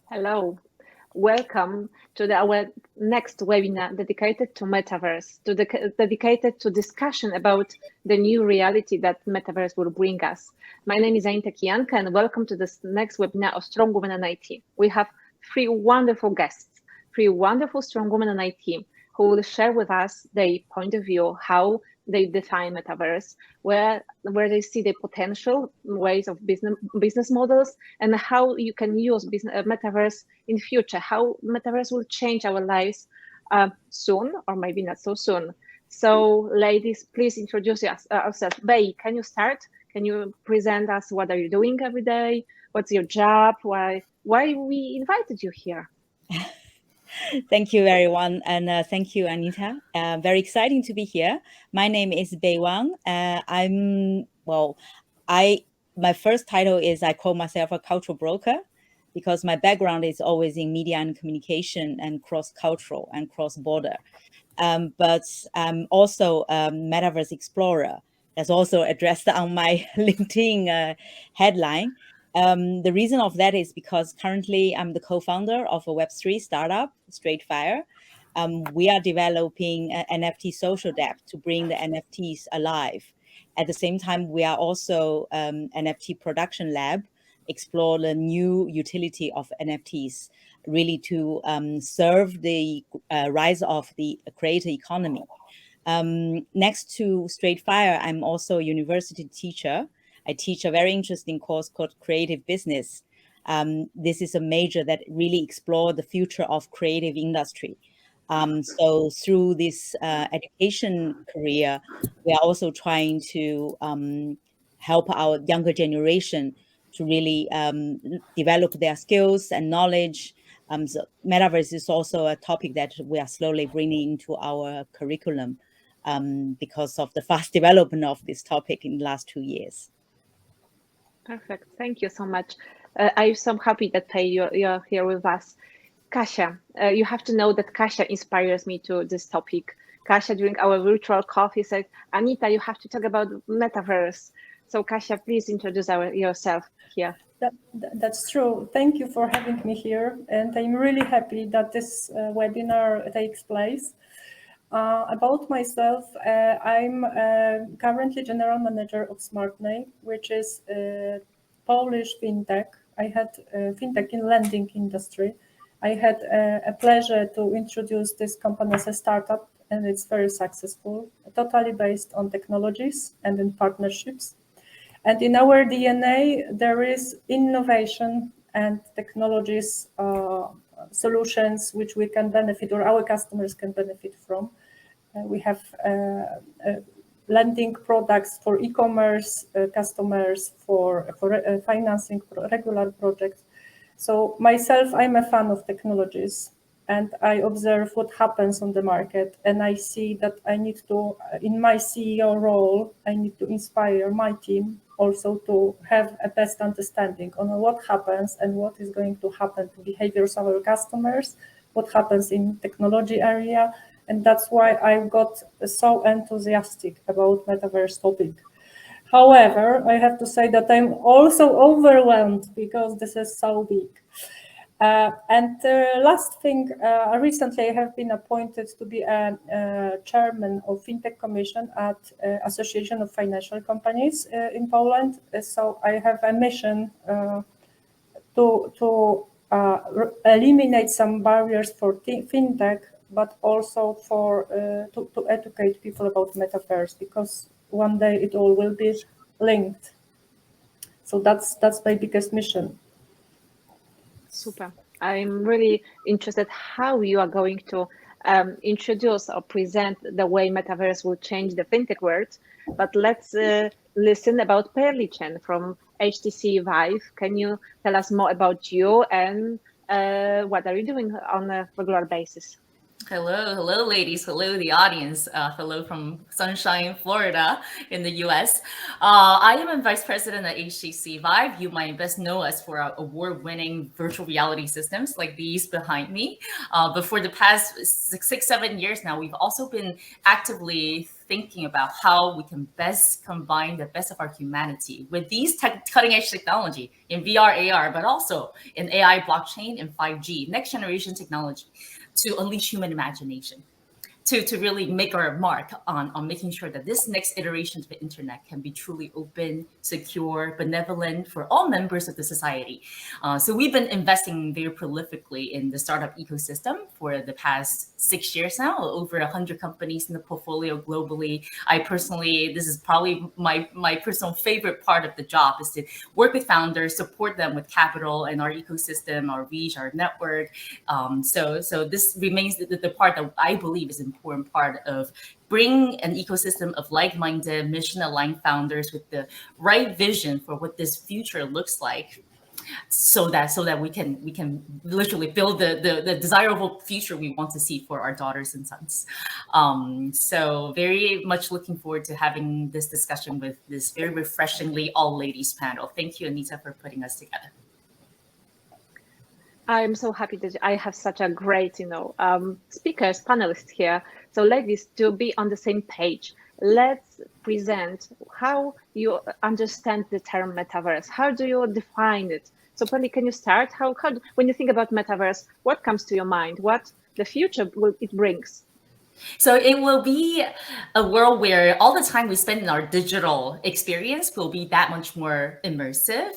Hello, welcome to our next webinar dedicated to Metaverse, dedicated to discussion about the new reality that Metaverse will bring us. My name is Anita Kijanka and welcome to this next webinar of Strong Women in IT. We have three wonderful guests, three wonderful strong women in IT who will share with us their point of view, how they define Metaverse, where they see the potential ways of business models, and how you can use Metaverse in future, how Metaverse will change our lives soon, or maybe not so soon. So, ladies, please introduce yourself. Bei, can you start? Can you present us what are you doing every day? What's your job? Why we invited you here? Thank you, everyone, and thank you, Anita. Very exciting to be here. My name is Bei Wang. My first title is I call myself a cultural broker because my background is always in media and communication and cross-cultural and cross-border. But I'm also a Metaverse Explorer. That's also addressed on my LinkedIn headline. The reason of that is because currently I'm the co-founder of a Web3 startup, Straightfire. We are developing an NFT social debt to bring the NFTs alive. At the same time, we are also NFT production lab, explore the new utility of NFTs, really to serve the rise of the creator economy. Next to Straightfire, I'm also a university teacher. I teach a very interesting course called Creative Business. This is a major that really explores the future of creative industry. So through this education career, we are also trying to help our younger generation to really develop their skills and knowledge. So Metaverse is also a topic that we are slowly bringing into our curriculum because of the fast development of this topic in the last 2 years. Perfect. Thank you so much. I'm so happy that you're here with us. Kasia, you have to know that Kasia inspires me to this topic. Kasia, during our virtual coffee, said, Anita, you have to talk about Metaverse. So Kasia, please introduce yourself here. That's true. Thank you for having me here. And I'm really happy that this webinar takes place. About myself, I'm currently general manager of Smartney, which is a Polish fintech. I had fintech in lending industry. I had a pleasure to introduce this company as a startup, and it's very successful, totally based on technologies and in partnerships. And in our DNA, there is innovation and technologies, solutions which we can benefit or our customers can benefit from. We have lending products for e-commerce customers, for financing regular projects. So myself, I'm a fan of technologies, and I observe what happens on the market, and I see that I need to, in my CEO role, I need to inspire my team also to have a best understanding on what happens and what is going to happen to behaviors of our customers, what happens in technology area, and that's why I got so enthusiastic about Metaverse topic. However, I have to say that I'm also overwhelmed because this is so big. Last thing, recently I have been appointed to be a chairman of FinTech Commission at Association of Financial Companies in Poland. So I have a mission to eliminate some barriers for FinTech, but also for to educate people about Metaverse, because one day it all will be linked. So that's my biggest mission. Super. I'm really interested how you are going to introduce or present the way Metaverse will change the fintech world. But let's listen about Pearly Chen from Htc Vive. Can you tell us more about you and what are you doing on a regular basis? Hello, ladies. Hello, the audience. Hello from sunshine Florida in the US. I am a vice president at Htc Vive. You might best know us for our award-winning virtual reality systems like these behind me. But for the past 6-7 years now, we've also been actively thinking about how we can best combine the best of our humanity with these cutting-edge technology in VR, AR, but also in AI, blockchain, and 5G, next generation technology, to unleash human imagination, to really make our mark on making sure that this next iteration of the internet can be truly open, secure, benevolent for all members of the society. So we've been investing very prolifically in the startup ecosystem for the past 6 years now, over 100 companies in the portfolio globally. I personally, this is probably my personal favorite part of the job, is to work with founders, support them with capital and our ecosystem, our reach, our network. So this remains the part that I believe is important part of bring an ecosystem of like-minded, mission-aligned founders with the right vision for what this future looks like, so that we can literally build the desirable future we want to see for our daughters and sons. So very much looking forward to having this discussion with this very refreshingly all ladies panel. Thank you, Anita, for putting us together. I'm so happy that I have such a great, speakers, panelists here. So ladies, to be on the same page, let's present how you understand the term metaverse. How do you define it? So Pearly, can you start? How when you think about metaverse, what comes to your mind? What the future it brings? So it will be a world where all the time we spend in our digital experience will be that much more immersive,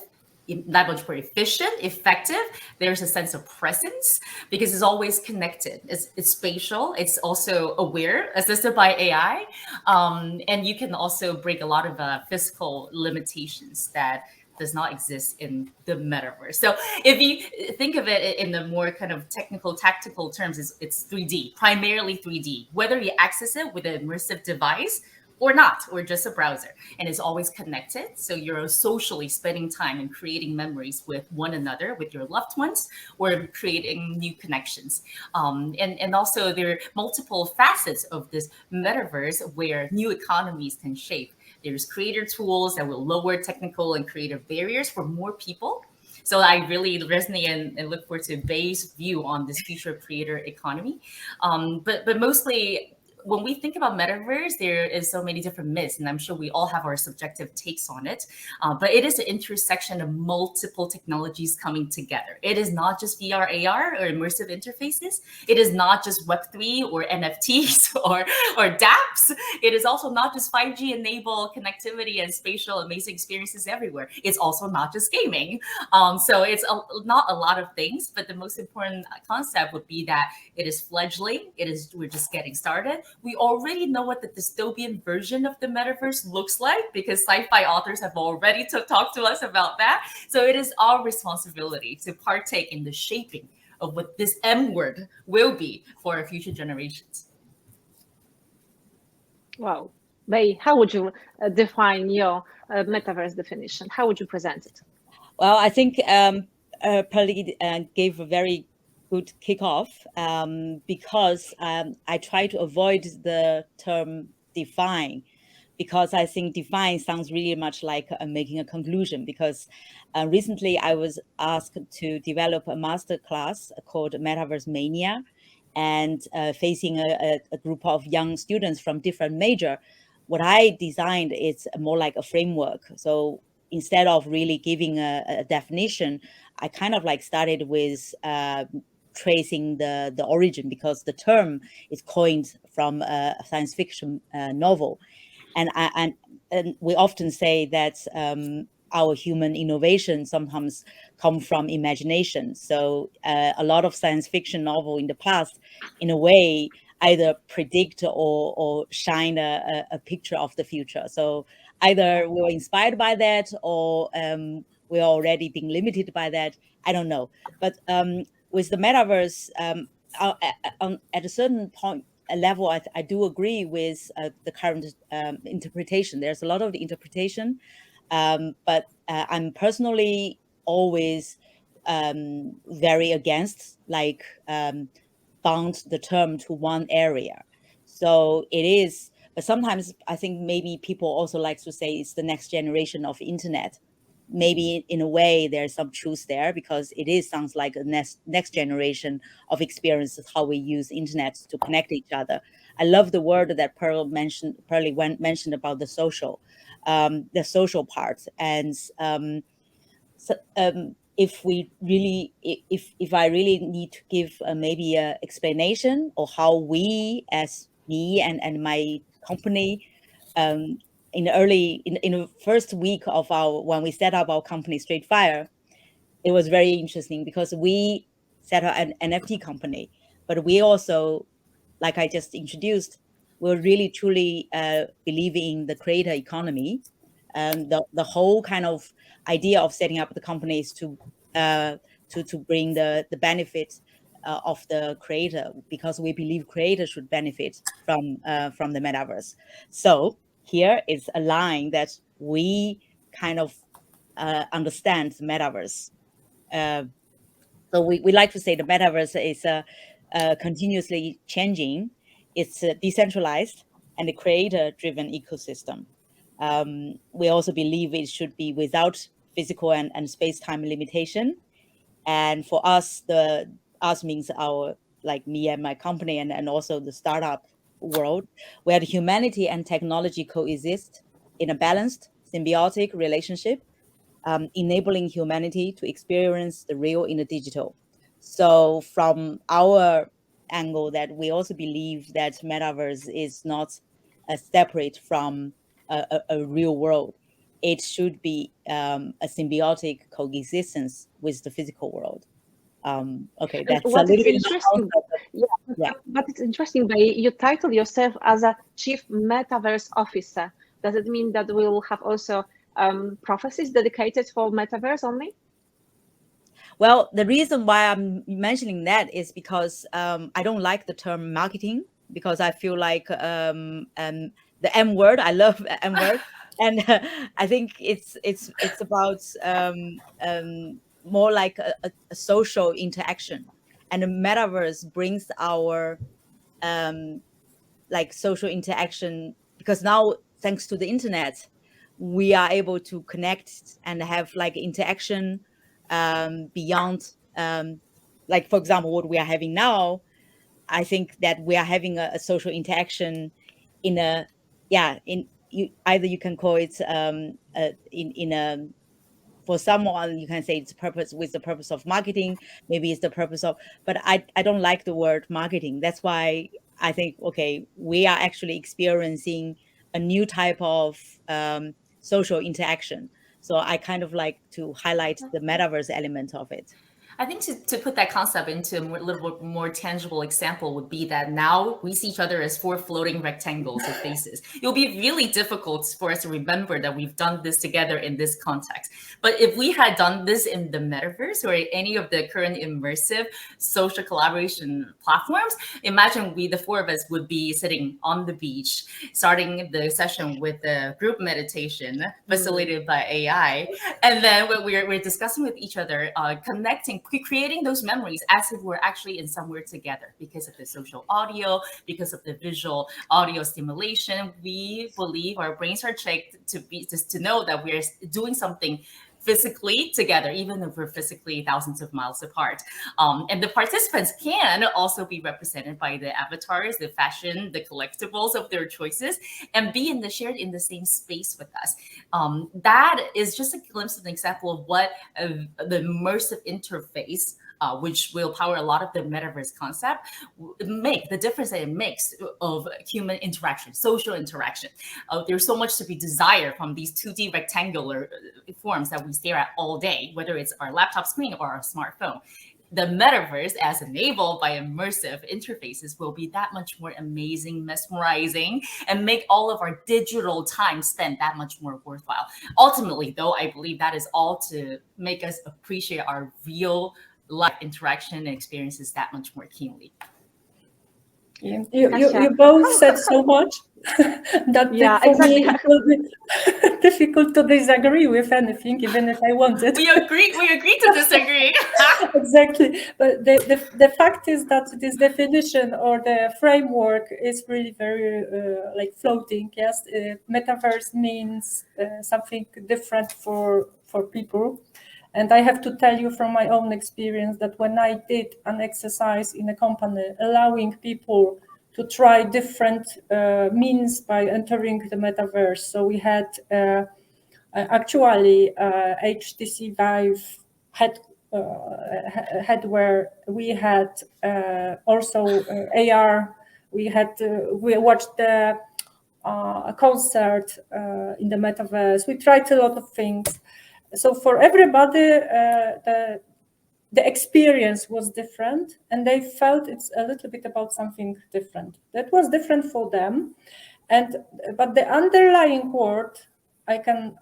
that much more efficient, effective. There's a sense of presence because it's always connected. It's spatial. It's also aware, assisted by AI. And you can also break a lot of physical limitations that does not exist in the metaverse. So if you think of it in the more kind of technical, tactical terms, it's 3D, primarily 3D, whether you access it with an immersive device or not, or just a browser. And it's always connected. So you're socially spending time and creating memories with one another, with your loved ones, or creating new connections. And also there are multiple facets of this metaverse where new economies can shape. There's creator tools that will lower technical and creative barriers for more people. So I really resonate and look forward to Bei's view on this future creator economy. But mostly, when we think about metaverse, there is so many different myths, and I'm sure we all have our subjective takes on it. But it is an intersection of multiple technologies coming together. It is not just VR, AR, or immersive interfaces. It is not just Web3 or NFTs or dApps. It is also not just 5G enabled connectivity and spatial amazing experiences everywhere. It's also not just gaming. So it's not a lot of things, but the most important concept would be that it is fledgling. We're just getting started. We already know what the dystopian version of the metaverse looks like because sci-fi authors have already talked to us about that. So it is our responsibility to partake in the shaping of what this M word will be for our future generations. Wow. Bei, how would you define your metaverse definition? How would you present it? Well, I think Pearly gave a very good kickoff because I try to avoid the term define, because I think define sounds really much like making a conclusion. Because recently I was asked to develop a masterclass called Metaverse Mania, and facing a group of young students from different major. What I designed is more like a framework. So instead of really giving a definition, I kind of like started with tracing the origin, because the term is coined from a science fiction novel. And we often say that our human innovation sometimes come from imagination. So a lot of science fiction novel in the past, in a way, either predict or shine a picture of the future. So either we were inspired by that, or we're already being limited by that. I don't know. But with the metaverse, at a certain point, a level, I do agree with the current interpretation. There's a lot of the interpretation, but I'm personally always very against, like, bound the term to one area. So it is, but sometimes I think maybe people also like to say it's the next generation of internet. Maybe in a way there's some truth there, because it sounds like a next generation of experiences, how we use internet to connect each other. I love the word that Pearly mentioned about the social part. And so, if I really need to give maybe a explanation of how we, as me and my company, in the first week of when we set up our company Straight Fire, it was very interesting because we set up an NFT company, but we also, like I just introduced, we're really truly believe in the creator economy. The whole kind of idea of setting up the company is to bring the benefits of the creator, because we believe creators should benefit from the metaverse. So here is a line that we kind of understand the metaverse. So we like to say the metaverse is continuously changing. It's decentralized and a creator-driven ecosystem. We also believe it should be without physical and space-time limitation. And for us, us means our, like me and my company, and also the startup world, where the humanity and technology coexist in a balanced, symbiotic relationship, enabling humanity to experience the real in the digital. So from our angle, that we also believe that metaverse is not separate from a real world. It should be a symbiotic coexistence with the physical world. Okay, that's what a little is bit interesting, yeah. But it's interesting, you title yourself as a Chief Metaverse Officer. Does it mean that we will have also prophecies dedicated for Metaverse only? Well, the reason why I'm mentioning that is because I don't like the term marketing, because I feel like the M word. I love the M word, and I think it's about more like a social interaction, and the metaverse brings our like social interaction, because now, thanks to the internet, we are able to connect and have like interaction beyond like, for example, what we are having now. I think that we are having a social interaction in a, either you can call it in a, for someone you can say it's purpose, with the purpose of marketing, maybe it's the purpose of, but I don't like the word marketing. That's why I think, okay, we are actually experiencing a new type of social interaction. So I kind of like to highlight the metaverse element of it. I think to put that concept into a little bit more tangible example would be that now we see each other as 4 floating rectangles with faces. It'll be really difficult for us to remember that we've done this together in this context. But if we had done this in the metaverse or any of the current immersive social collaboration platforms, imagine the 4 of us would be sitting on the beach, starting the session with a group meditation facilitated by AI. And then we're discussing with each other, connecting, creating those memories as if we're actually in somewhere together, because of the social audio, because of the visual audio stimulation. We believe our brains are checked to know that we're doing something physically together, even if we're physically thousands of miles apart. And the participants can also be represented by the avatars, the fashion, the collectibles of their choices, and be shared in the same space with us. That is just a glimpse of an example of what the immersive interface, which will power a lot of the metaverse concept, make the difference that it makes of human interaction, social interaction. There's so much to be desired from these 2D rectangular forms that we stare at all day, whether it's our laptop screen or our smartphone. The metaverse, as enabled by immersive interfaces, will be that much more amazing, mesmerizing, and make all of our digital time spent that much more worthwhile. Ultimately, though, I believe that is all to make us appreciate our real life interaction and experiences that much more keenly. You both said so much that for me it will be difficult to disagree with anything, even if I wanted. We agree to disagree. Exactly. But the fact is that this definition or the framework is really very like floating. Yes, metaverse means something different for people. And I have to tell you from my own experience that when I did an exercise in a company allowing people to try different means by entering the metaverse. So we had actually HTC Vive headwear. We had also AR. We watched the concert in the metaverse. We tried a lot of things. So for everybody, the experience was different, and they felt it's a little bit about something different. That was different for them, but the underlying word I can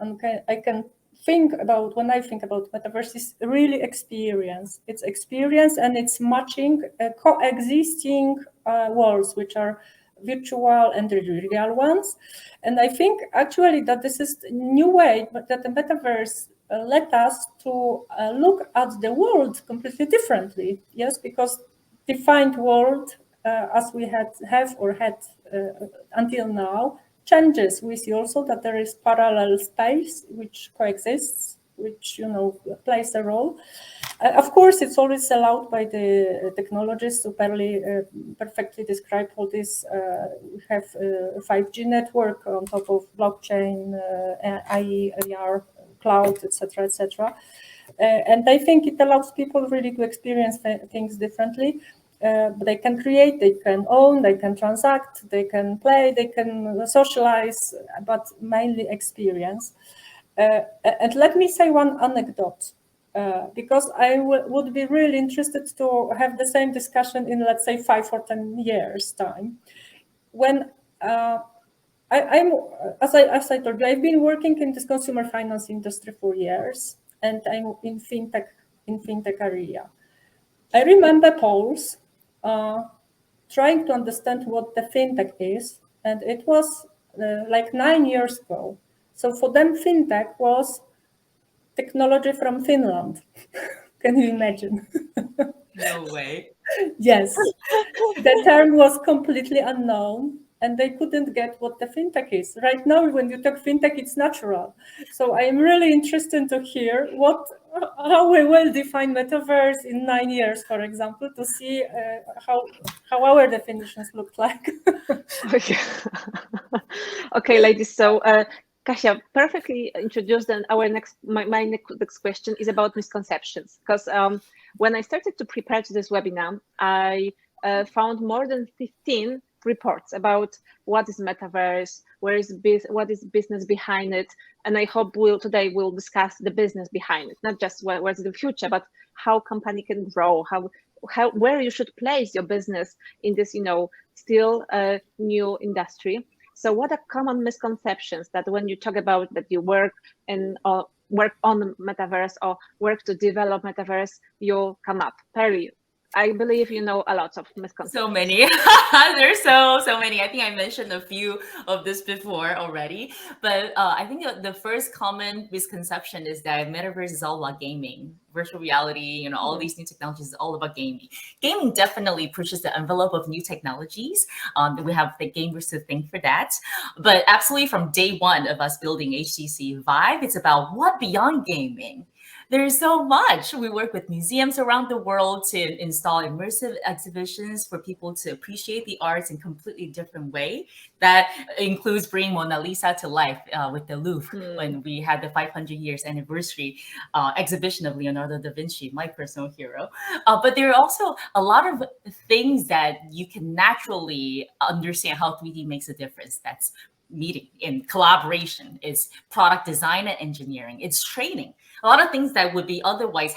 think about when I think about metaverse is really experience. It's experience, and it's matching coexisting worlds, which are virtual and real ones. And I think actually that this is a new way, but that the metaverse let us to look at the world completely differently. Yes, because defined world as we had until now changes. We see also that there is parallel space which coexists, which plays a role. Of course, it's always allowed by the technologists to perfectly describe all this. We have a 5G network on top of blockchain, AI, AR, cloud, etc., etc. And I think it allows people really to experience things differently. They can create, they can own, they can transact, they can play, they can socialize, but mainly experience. And let me say one anecdote, because I would be really interested to have the same discussion in, let's say, 5 or 10 years' time. When I'm, as I told you, I've been working in this consumer finance industry for years, and I'm in fintech area. I remember polls trying to understand what the fintech is, and it was like 9 years ago. So for them, fintech was technology from Finland. Can you imagine? No way. Yes, the term was completely unknown, and they couldn't get what the fintech is. Right now, when you talk fintech, it's natural. So I'm really interested to hear how we will define metaverse in 9 years, for example, to see how our definitions look like. Okay, ladies. So Kasia perfectly introduced, and my next question is about misconceptions. Because when I started to prepare to this webinar, I found more than 15 reports about what is metaverse, what is business behind it, and I hope today we'll discuss the business behind it, not just where's the future, but how company can grow, where you should place your business in this still new industry. So what are common misconceptions that when you talk about that you work on metaverse or work to develop metaverse, you come up? Pearly, I believe you know a lot of misconceptions. So many. There's so many. I think I mentioned a few of this before already. But I think the first common misconception is that metaverse is all about gaming. Virtual reality, all these new technologies is all about gaming. Gaming definitely pushes the envelope of new technologies. We have the gamers to thank for that. But absolutely from day one of us building HTC Vive, it's about what beyond gaming. There's so much. We work with museums around the world to install immersive exhibitions for people to appreciate the arts in a completely different way. That includes bringing Mona Lisa to life with the Louvre when we had the 500 years anniversary exhibition of Leonardo da Vinci, my personal hero. But there are also a lot of things that you can naturally understand how 3D makes a difference. That's meeting in collaboration, it's product design and engineering, it's training. A lot of things that would be otherwise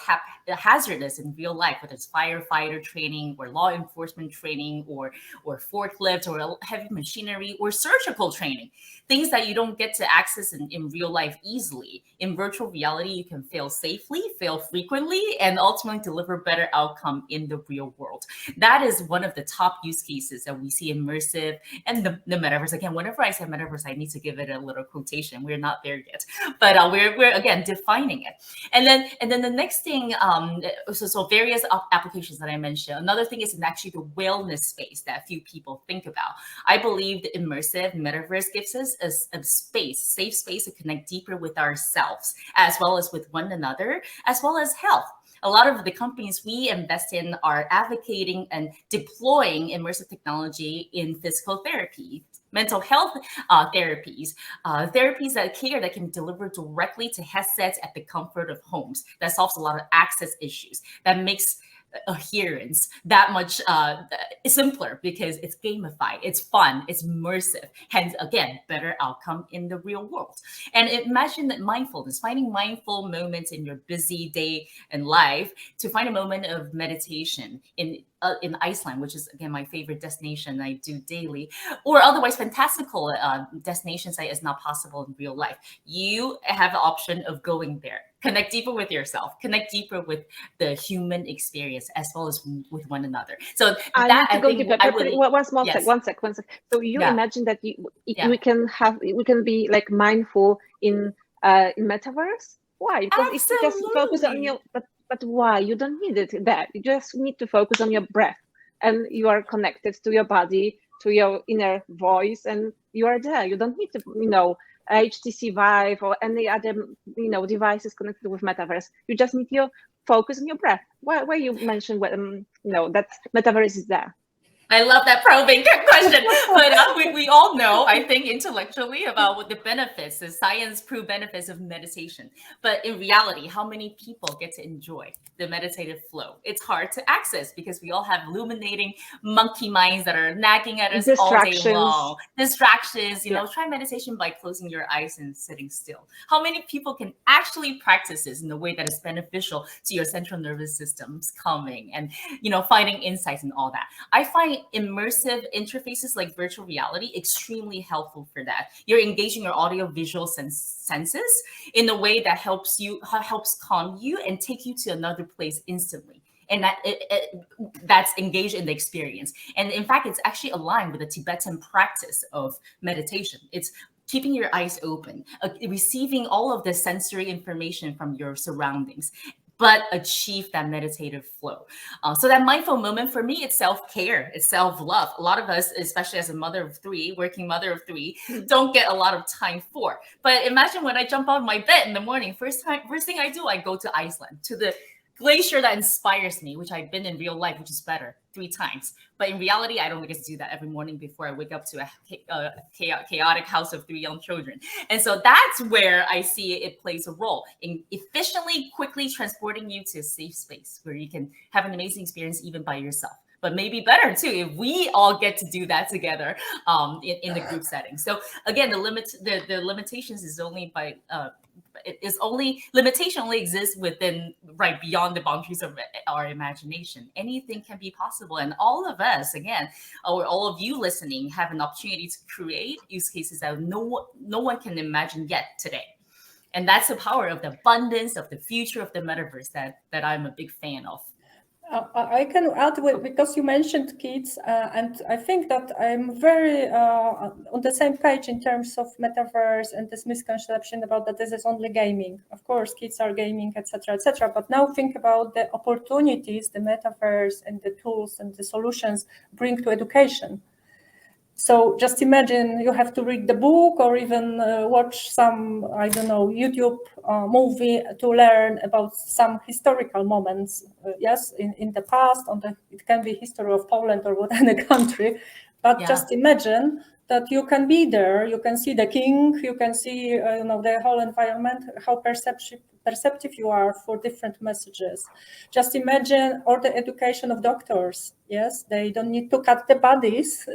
hazardous in real life, whether it's firefighter training or law enforcement training or forklift or heavy machinery or surgical training, things that you don't get to access in real life easily. In virtual reality, you can fail safely, fail frequently, and ultimately deliver better outcome in the real world. That is one of the top use cases that we see immersive and the metaverse. Again, whenever I say metaverse, I need to give it a little quotation. We're not there yet, but we're again defining it. And then the next thing, so various applications that I mentioned. Another thing is actually the wellness space that few people think about. I believe the immersive metaverse gives us a safe space to connect deeper with ourselves, as well as with one another, as well as health. A lot of the companies we invest in are advocating and deploying immersive technology in physical therapy, mental health therapies, therapies that can deliver directly to headsets at the comfort of homes. That solves a lot of access issues. That makes adherence that much simpler because it's gamified, it's fun, it's immersive, hence again better outcome in the real world. And imagine that mindfulness, finding mindful moments in your busy day and life, to find a moment of meditation in Iceland, which is again my favorite destination I do daily, or otherwise fantastical destinations that is not possible in real life. You have the option of going there. Connect deeper with yourself, connect deeper with the human experience as well as with one another. So I that need to go deeper. One sec. So you imagine that we can be like mindful in metaverse? Why? Because if you just focus on your but why? You don't need it there. You just need to focus on your breath, and you are connected to your body, to your inner voice, and you are there. You don't need to, HTC Vive or any other, devices connected with metaverse. You just need to focus on your breath. Why you mentioned that metaverse is there? I love that probing question, but we all know, I think, intellectually about what the benefits, the science-proved benefits of meditation. But in reality, how many people get to enjoy the meditative flow? It's hard to access because we all have illuminating monkey minds that are nagging at us all day long. Distractions, try meditation by closing your eyes and sitting still. How many people can actually practice this in a way that is beneficial to your central nervous system's calming and, finding insights and all that? I find immersive interfaces like virtual reality extremely helpful for that. You're engaging your audio visual senses in a way that helps calm you and take you to another place instantly. And that's engaged in the experience. And in fact, it's actually aligned with the Tibetan practice of meditation. It's keeping your eyes open, receiving all of the sensory information from your surroundings, but achieve that meditative flow. So that mindful moment for me, it's self-care, it's self-love. A lot of us, especially as a mother of three, working mother of three, don't get a lot of time for. But imagine when I jump out of my bed in the morning, first thing I do, I go to Iceland, to the glacier that inspires me, which I've been in real life, which is better, 3 times. But in reality, I don't get to do that every morning before I wake up to a chaotic house of 3 young children. And so that's where I see it plays a role in efficiently, quickly transporting you to a safe space where you can have an amazing experience even by yourself. But maybe better too if we all get to do that together in the group setting. So again, the limitations is only by limitation only exists within beyond the boundaries of our imagination. Anything can be possible, and all of us, again, or all of you listening, have an opportunity to create use cases that no one can imagine yet today. And that's the power of the abundance of the future of the metaverse that I'm a big fan of. I can add, because you mentioned kids, and I think that I'm very on the same page in terms of metaverse and this misconception about that this is only gaming. Of course, kids are gaming, etc., etc. But now think about the opportunities the metaverse and the tools and the solutions bring to education. So just imagine you have to read the book or even watch some, YouTube movie to learn about some historical moments, in the past. It can be history of Poland or what any country, but just imagine that you can be there, you can see the king, you can see the whole environment, how perceptive you are for different messages. Just imagine all the education of doctors. Yes, they don't need to cut the bodies,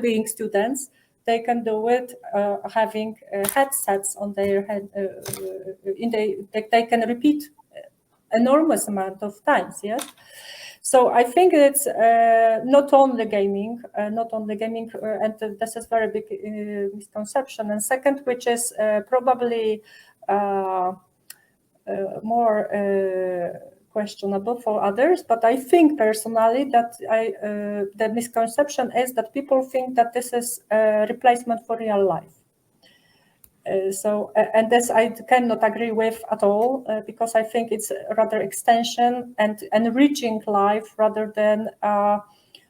being students. They can do it having headsets on their head. They can repeat enormous amount of times. Yes. So I think it's not only gaming, and this is very big misconception. And second, which is probably more questionable for others, but I think personally that the misconception is that people think that this is a replacement for real life. And this I cannot agree with at all, because I think it's rather extension and enriching life rather than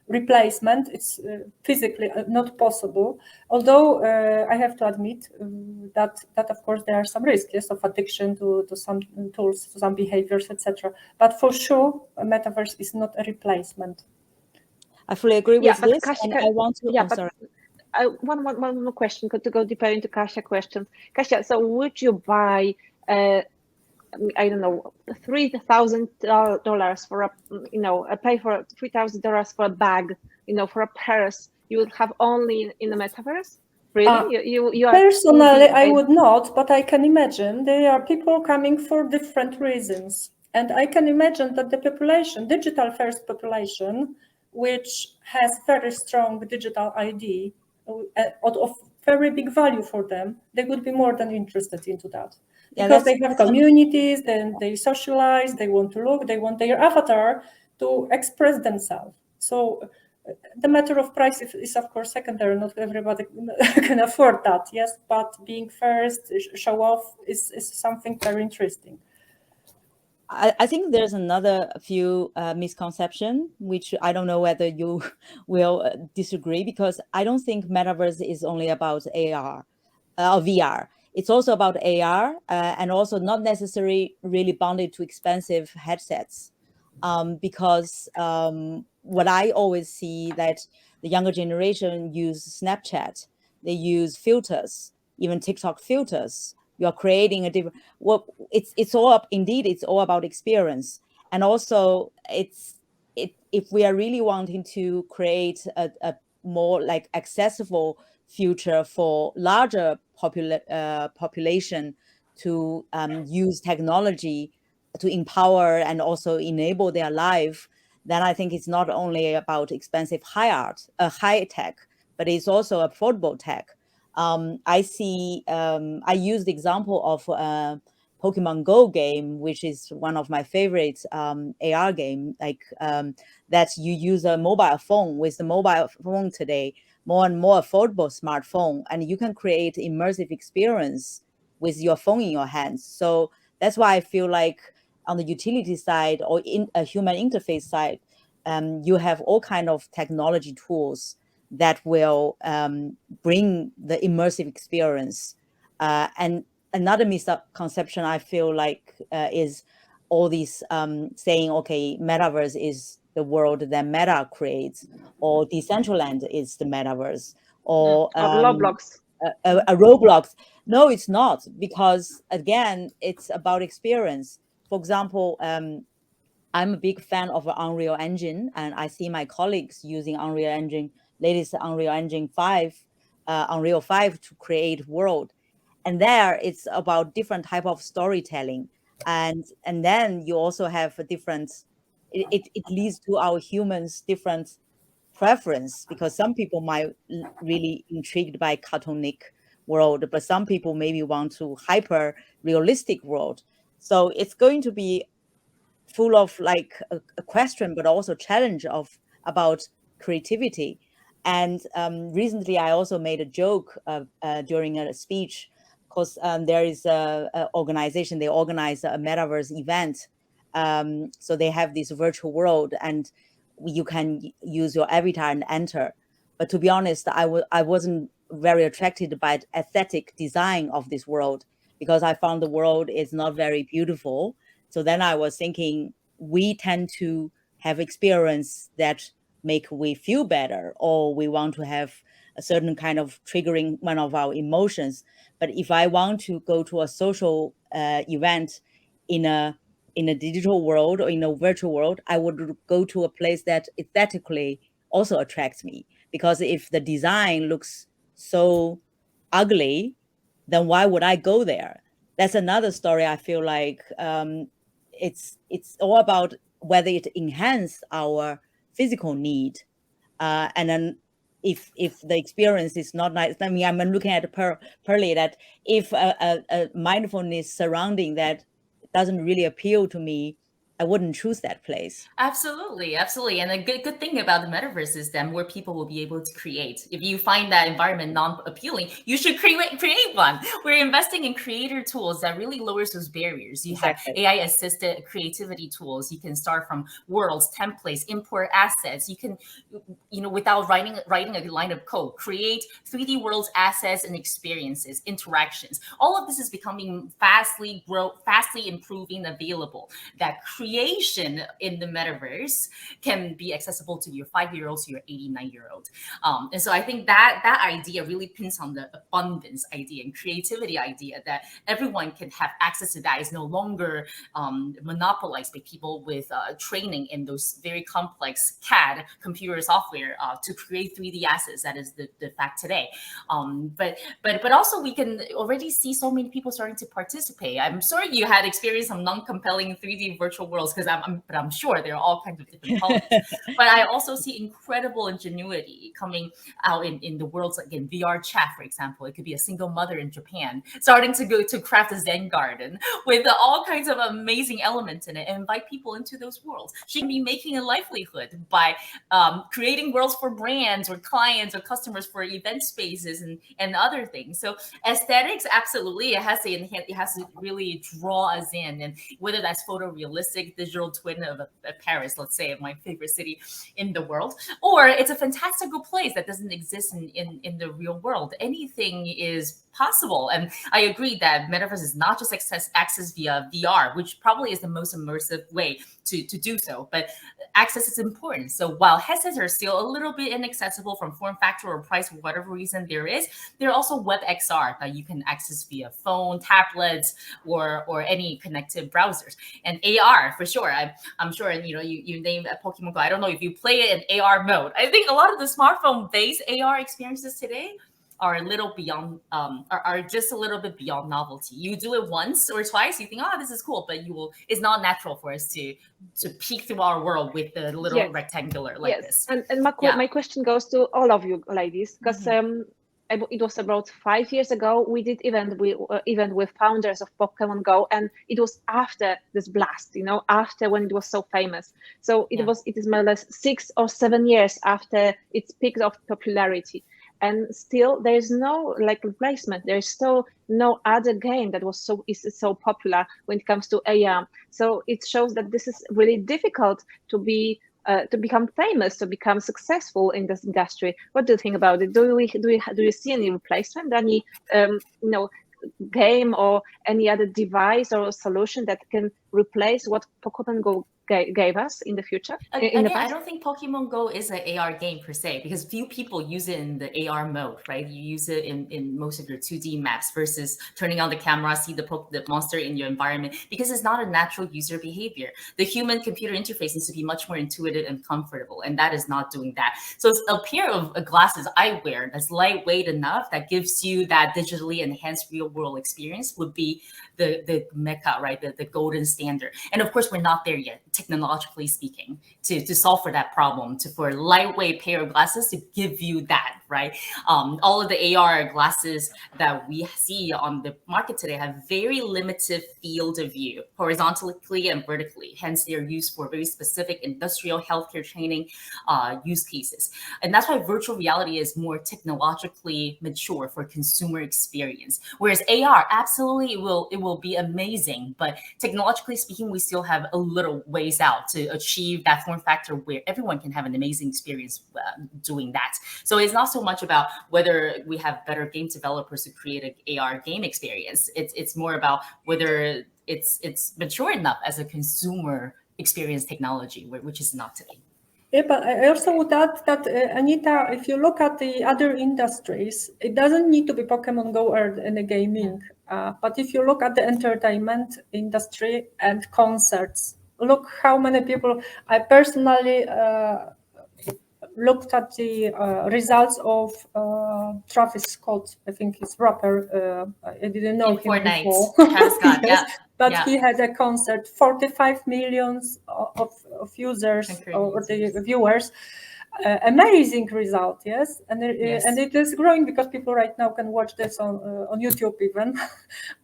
replacement. It's physically not possible. Although I have to admit that of course there are some risks, yes, of addiction to some tools, to some behaviors, etc. But for sure, a metaverse is not a replacement. I fully agree with this, Kasia, and I want to. Yeah, sorry. One more question to go deeper into Kasia questions. Kasia, so would you buy, I don't know, $3,000 for pay for $3,000 for a bag, for a purse you would have only in the metaverse? Really? You personally, I would not, but I can imagine there are people coming for different reasons, and I can imagine that the population, digital first population, which has very strong digital ID, of very big value for them, they would be more than interested into that. Because they have communities, then they socialize, they want to look, they want their avatar to express themselves. So the matter of price is of course secondary. Not everybody can afford that, yes, but being first, show off is something very interesting. I think there's another few misconception, which I don't know whether you will disagree, because I don't think metaverse is only about AR or VR. It's also about AR and also not necessarily really bounded to expensive headsets. Because what I always see that the younger generation use Snapchat, they use filters, even TikTok filters. You're creating a different, it's all about experience. And also if we are really wanting to create a more like accessible future for larger population to use technology to empower and also enable their life, then I think it's not only about expensive high tech, but it's also affordable tech. I use the example of Pokemon Go game, which is one of my favorite AR game, that you use a mobile phone. With the mobile phone today, more and more affordable smartphone, and you can create immersive experience with your phone in your hands. So that's why I feel like on the utility side or in a human interface side, you have all kind of technology tools that will bring the immersive experience. And another misconception I feel like is all these saying, okay, metaverse is the world that Meta creates, or Decentraland is the metaverse, or Roblox. A Roblox. No, it's not, because again, it's about experience. For example, I'm a big fan of Unreal Engine, and I see my colleagues using latest Unreal Engine 5, Unreal 5 to create world. And there it's about different type of storytelling. And then you also have a different, it leads to our humans different preference, because some people might really intrigued by cartoonic world, but some people maybe want to hyper realistic world. So it's going to be full of like a question, but also challenge about creativity. And recently I also made a joke during a speech, because there is a organization, they organize a metaverse event. So they have this virtual world and you can use your avatar and enter. But to be honest, I wasn't very attracted by the aesthetic design of this world, because I found the world is not very beautiful. So then I was thinking, we tend to have experience that make we feel better, or we want to have a certain kind of triggering one of our emotions. But if I want to go to a social event in a digital world or in a virtual world, I would go to a place that aesthetically also attracts me. Because if the design looks so ugly, then why would I go there? That's another story. I feel like it's all about whether it enhances our physical need, and then if the experience is not nice. I mean, I'm looking at Pearly, that if a mindfulness surrounding that doesn't really appeal to me, I wouldn't choose that place. Absolutely, absolutely. And a good thing about the metaverse is that more people will be able to create. If you find that environment non-appealing, you should create one. We're investing in creator tools that really lowers those barriers. You Exactly. have AI-assisted creativity tools. You can start from worlds, templates, import assets. You can, without writing a line of code, create 3D worlds, assets, and experiences, interactions. All of this is becoming fastly improving, available. That creation in the metaverse can be accessible to your 5-year-old to your 89-year-old. And so I think that idea really pins on the abundance idea and creativity idea, that everyone can have access to that, is no longer monopolized by people with training in those very complex CAD computer software to create 3D assets. That is the fact today. But also we can already see so many people starting to participate. I'm sure you had experienced some non-compelling 3D virtual worlds, because I'm sure there are all kinds of different colors. But I also see incredible ingenuity coming out in the worlds, like in VR chat, for example. It could be a single mother in Japan starting to go to craft a Zen garden with all kinds of amazing elements in it, and invite people into those worlds. She can be making a livelihood by creating worlds for brands or clients or customers for event spaces and other things. So aesthetics, absolutely, it has to really draw us in, and whether that's photorealistic digital twin of Paris, let's say, my favorite city in the world, or it's a fantastical place that doesn't exist in the real world. Anything is possible. And I agree that metaverse is not just access via VR, which probably is the most immersive way to do so, but access is important. So while headsets are still a little bit inaccessible from form factor or price, for whatever reason there are also web XR that you can access via phone, tablets, or any connected browsers. And AR, for sure. I'm sure, and you named Pokemon Go. I don't know if you play it in AR mode. I think a lot of the smartphone-based AR experiences today are a little beyond, are just a little bit beyond novelty. You do it once or twice, you think, oh, this is cool, but it's not natural for us to peek through our world with the little rectangular like this. And my question goes to all of you ladies, because it was about 5 years ago. We did event with founders of Pokemon Go, and it was after this blast, after when it was so famous. So it is more or less 6 or 7 years after its peak of popularity. And still there is no replacement. There is still no other game that is so popular when it comes to AR. So it shows that this is really difficult to become famous, to become successful in this industry. What do you think about it? Do you see any replacement, any game or any other device or solution that can replace what Pokemon Go gave us in the future? I don't think Pokemon Go is an AR game per se, because few people use it in the AR mode, right? You use it in most of your 2D maps versus turning on the camera, see the monster in your environment, because it's not a natural user behavior. The human-computer interface needs to be much more intuitive and comfortable, and that is not doing that. So it's a pair of glasses I wear that's lightweight enough that gives you that digitally enhanced real-world experience would be the mecca, right? The golden standard. And of course, we're not there yet, technologically speaking, to solve for that problem, for a lightweight pair of glasses to give you that, right? All of the AR glasses that we see on the market today have very limited field of view, horizontally and vertically. Hence, they're used for very specific industrial healthcare training use cases. And that's why virtual reality is more technologically mature for consumer experience. Whereas AR, absolutely, it will be amazing, but technologically speaking, we still have a little ways out to achieve that form factor where everyone can have an amazing experience doing that. So it's not so much about whether we have better game developers to create an AR game experience. It's more about whether it's mature enough as a consumer experience technology, which is not today. Yeah, but I also would add that, Anita, if you look at the other industries, it doesn't need to be Pokemon Go or in the gaming. But if you look at the entertainment industry and concerts, look how many people. I personally looked at the results of Travis Scott. I think he's rapper. I didn't know him before. Travis Scott, Yes. but Yeah. he had a concert, 45 millions of users or the viewers. Amazing result, yes, and it is growing because people right now can watch this on YouTube even.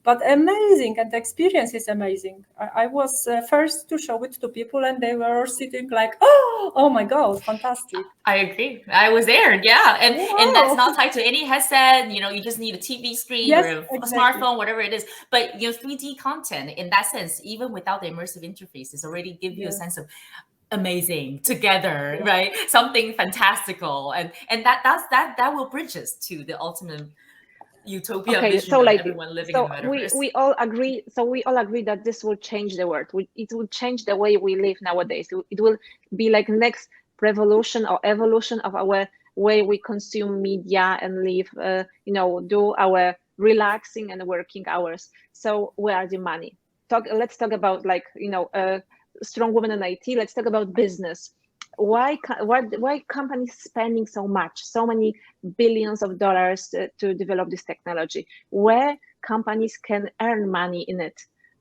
But amazing, and the experience is amazing. I was first to show it to people, and they were sitting like, oh my god, fantastic. I agree. I was there, yeah, and that's Wow. not tied to any headset. You just need a TV screen, Yes, or a exactly. smartphone, whatever it is. But 3D content in that sense, even without the immersive interfaces, already give you a sense of amazing together, right? Something fantastical, and that will bridge us to the ultimate utopia vision so of like, everyone living in the metaverse. we all agree. So we all agree that this will change the world. It will change the way we live nowadays. It will be like next revolution or evolution of our way we consume media and live. Do our relaxing and working hours. So where are the money? Let's talk about like strong women in IT. Let's talk about business. Why companies spending so many billions of dollars to develop this technology? Where companies can earn money in it?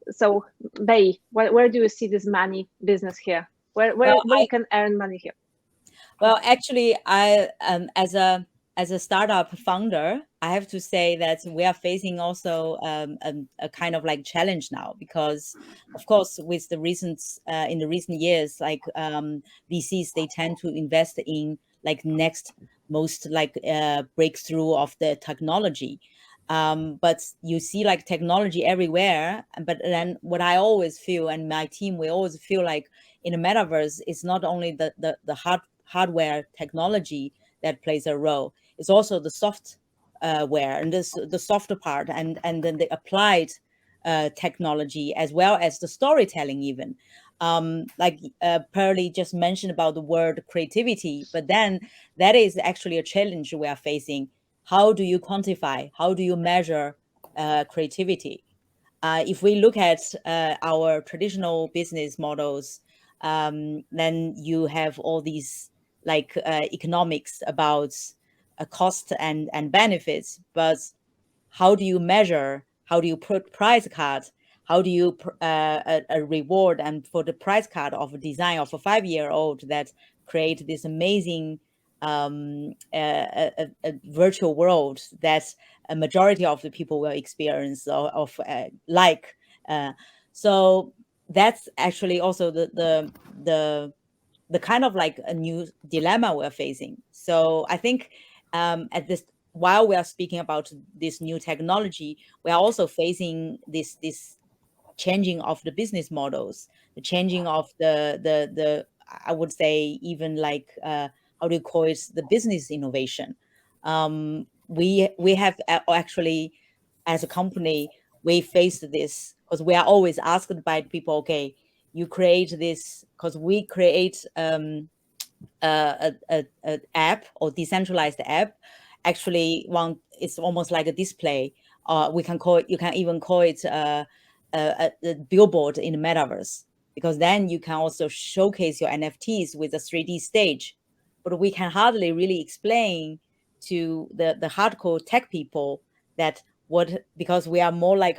So, Bei, where do you see this money business here? Where you can earn money here? Well, actually, I as a startup founder, I have to say that we are facing also a kind of like challenge now, because of course with the recent in the recent years, like VCs, they tend to invest in like next most like breakthrough of the technology. But you see like technology everywhere. But then what I always feel, and my team, we always feel like in the metaverse, it's not only the hardware technology that plays a role. It's also the software and the softer part, and then the applied technology, as well as the storytelling even. Like Pearly just mentioned about the word creativity, but then that is actually a challenge we are facing. How do you quantify? How do you measure creativity? If we look at our traditional business models, then you have all these like economics about cost and benefits, but how do you measure? How do you put price card? How do you a reward and for the price card of a design of a 5-year-old that create this amazing a virtual world that a majority of the people will experience so that's actually also the kind of like a new dilemma we're facing. So I think at this, while we are speaking about this new technology, we are also facing this changing of the business models, the changing of the I would say even like how do you call it, the business innovation. We have actually, as a company, we faced this because we are always asked by people, okay, you create this, because we create a app or decentralized app. Actually, it's almost like a display. We can call it, you can even call it a billboard in the metaverse, because then you can also showcase your NFTs with a 3D stage. But we can hardly really explain to the hardcore tech people that because we are more like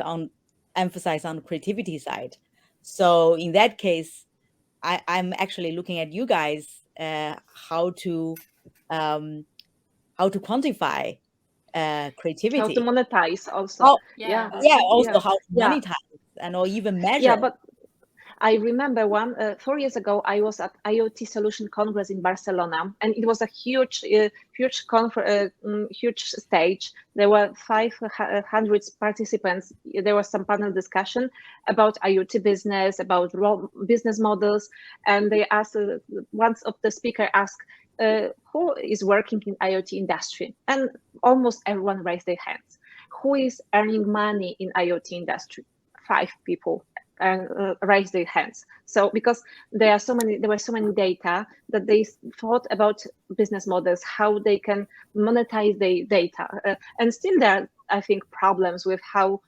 emphasize on the creativity side. So in that case, I'm actually looking at you guys how to quantify creativity, How to monetize also. how Yeah. how to monetize and or even measure. Yeah, but I remember 4 years ago, I was at IoT Solution Congress in Barcelona, and it was a huge stage. There were 500 participants. There was some panel discussion about IoT business, about business models, and they asked, one of the speaker asked, who is working in IoT industry? And almost everyone raised their hands. Who is earning money in IoT industry? 5 people raise their hands. So because there were so many data that they thought about business models, how they can monetize the data, and still there are, I think, problems with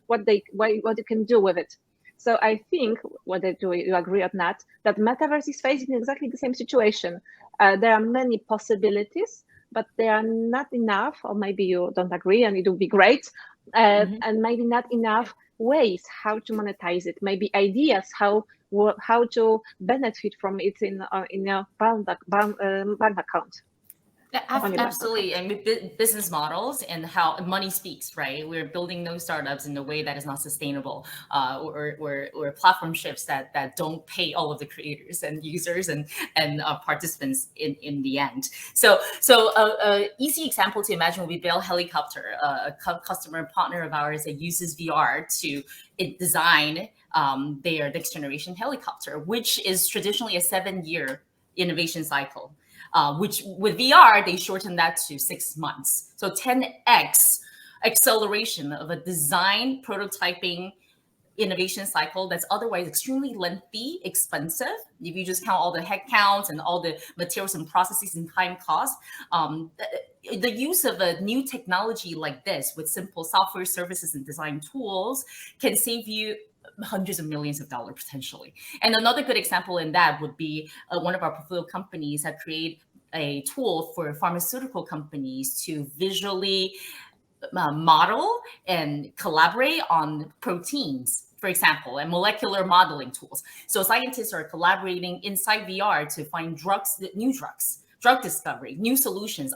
what you can do with it. So I think, whether do you agree or not, that Metaverse is facing exactly the same situation. There are many possibilities, but they are not enough, or maybe you don't agree, and it would be great, and maybe not enough ways how to monetize it, maybe ideas how to benefit from it in your bank account. Absolutely. And business models and how money speaks, right? We're building those startups in a way that is not sustainable, or platform shifts that don't pay all of the creators and users and participants in the end. So easy example to imagine would be Bei Helicopter, a customer partner of ours that uses VR to design their next generation helicopter, which is traditionally a 7-year innovation cycle. Which with VR, they shortened that to 6 months. So 10x acceleration of a design prototyping innovation cycle that's otherwise extremely lengthy, expensive. If you just count all the headcounts and all the materials and processes and time costs, the use of a new technology like this with simple software services and design tools can save you hundreds of millions of dollars potentially. And another good example in that would be one of our portfolio companies that create a tool for pharmaceutical companies to visually model and collaborate on proteins, for example, and molecular modeling tools. So scientists are collaborating inside VR to find new drugs, drug discovery, new solutions,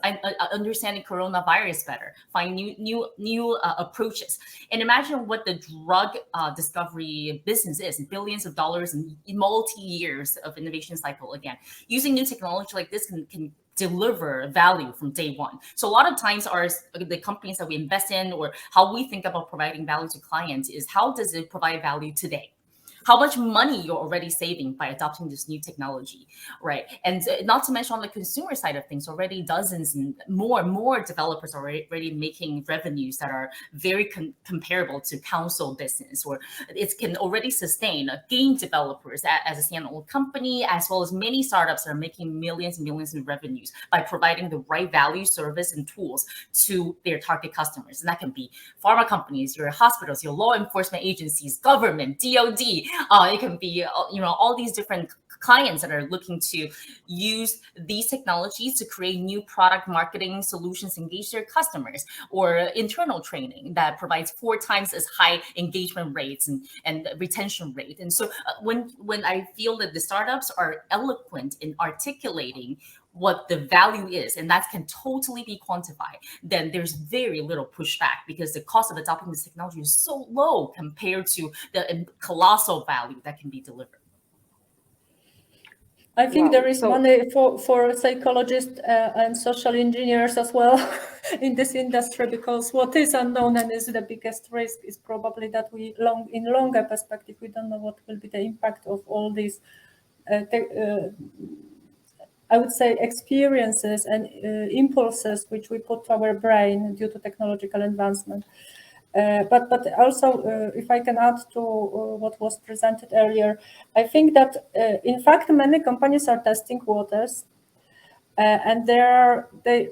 understanding coronavirus better, find new approaches. And imagine what the drug discovery business is, billions of dollars and multi-years of innovation cycle. Again, using new technology like this can deliver value from day one. So a lot of times the companies that we invest in, or how we think about providing value to clients, is how does it provide value today? How much money you're already saving by adopting this new technology, right? And not to mention on the consumer side of things, already dozens and more developers are already making revenues that are very comparable to console business, or it can already sustain game developers as a standalone company, as well as many startups that are making millions and millions in revenues by providing the right value, service, and tools to their target customers. And that can be pharma companies, your hospitals, your law enforcement agencies, government, DoD. It can be, all these different clients that are looking to use these technologies to create new product marketing solutions, engage their customers, or internal training that provides 4 times as high engagement rates and retention rate. And so when I feel that the startups are eloquent in articulating what the value is, and that can totally be quantified, then there's very little pushback, because the cost of adopting this technology is so low compared to the colossal value that can be delivered. I think there is money for psychologists and social engineers as well in this industry, because what is unknown and is the biggest risk is probably that in longer perspective, we don't know what will be the impact of all these I would say experiences and impulses which we put to our brain due to technological advancement. But also, if I can add to what was presented earlier, I think that in fact many companies are testing waters, and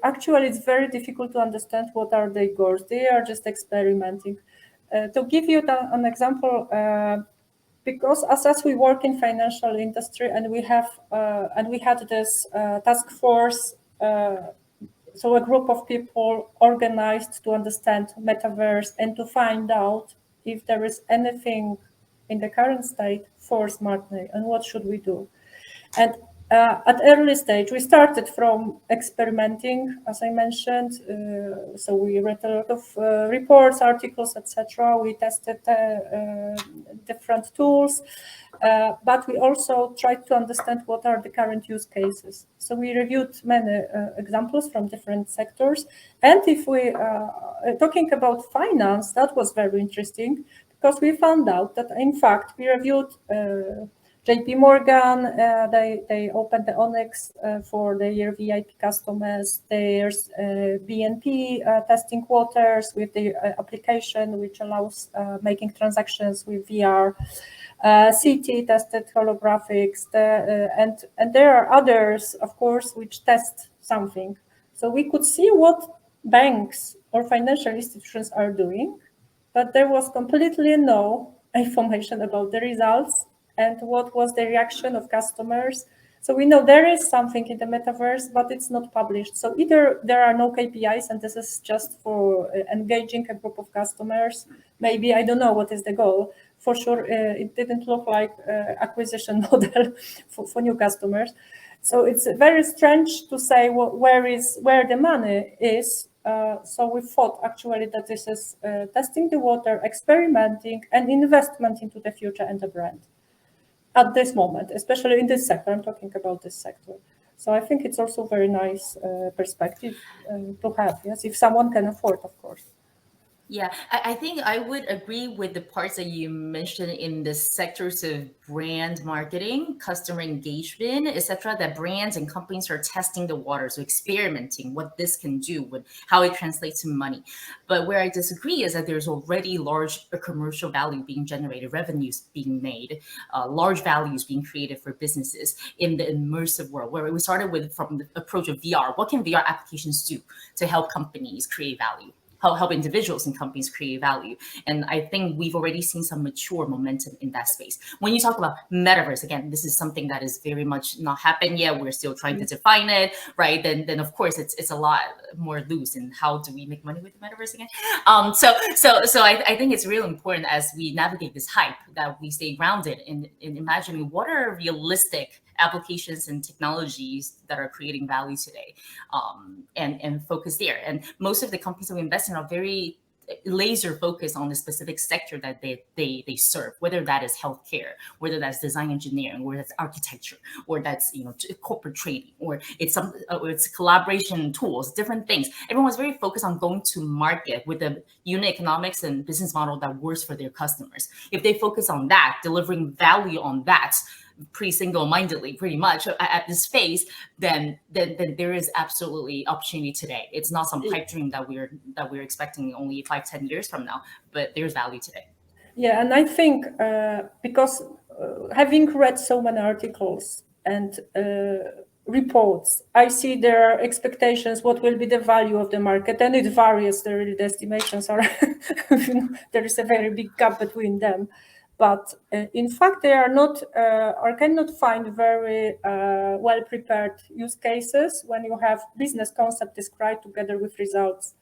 actually it's very difficult to understand what are their goals. They are just experimenting. To give you an example. Because as we work in financial industry, and we had this task force, so a group of people organized to understand metaverse and to find out if there is anything in the current state for Smartney and what should we do. And at early stage, we started from experimenting, as I mentioned. So we read a lot of reports, articles, etc. We tested different tools, but we also tried to understand what are the current use cases. So we reviewed many examples from different sectors. And if we talking about finance, that was very interesting, because we found out that in fact we reviewed JP Morgan, they opened the Onyx for their VIP customers. There's BNP testing waters with the application which allows making transactions with VR. Citi tested holographics, and there are others, of course, which test something. So we could see what banks or financial institutions are doing, but there was completely no information about the results and what was the reaction of customers So we know there is something in the metaverse, but it's not published. So either there are no KPIs, and this is just for engaging a group of customers. Maybe, I don't know what is the goal. For sure, it didn't look like acquisition model for new customers. So it's very strange to say where the money is. So we thought actually that this is testing the water, experimenting, and investment into the future and the brand at this moment, especially in this sector. I'm talking about this sector. So I think it's also very nice perspective to have, yes, if someone can afford, of course. Yeah, I think I would agree with the parts that you mentioned in the sectors of brand marketing, customer engagement, etc. That brands and companies are testing the waters, so experimenting what this can do, with how it translates to money. But where I disagree is that there's already large commercial value being generated, revenues being made, large values being created for businesses in the immersive world. Where we started with from the approach of VR, what can VR applications do to help companies create value? Help individuals and companies create value. And I think we've already seen some mature momentum in that space. When you talk about metaverse, again, this is something that is very much not happened yet. We're still trying to define it, right? Then of course it's a lot more loose in how do we make money with the metaverse again. So I think it's really important as we navigate this hype that we stay grounded in imagining what are realistic applications and technologies that are creating value today, and focus there. And most of the companies that we invest in are very laser focused on the specific sector that they serve, whether that is healthcare, whether that's design engineering, or that's architecture, or that's corporate trading, or it's collaboration tools, different things. Everyone's very focused on going to market with a unit economics and business model that works for their customers. If they focus on that, delivering value on that, pretty single-mindedly, pretty much at this phase, then there is absolutely opportunity today. It's not some pipe dream that we're expecting only 5-10 years from now, but there's value today. Yeah, and I think because having read so many articles and reports, I see there are expectations what will be the value of the market, and it varies. The estimations are there is a very big gap between them. But in fact, they are not or cannot find very well prepared use cases when you have business concept described together with results.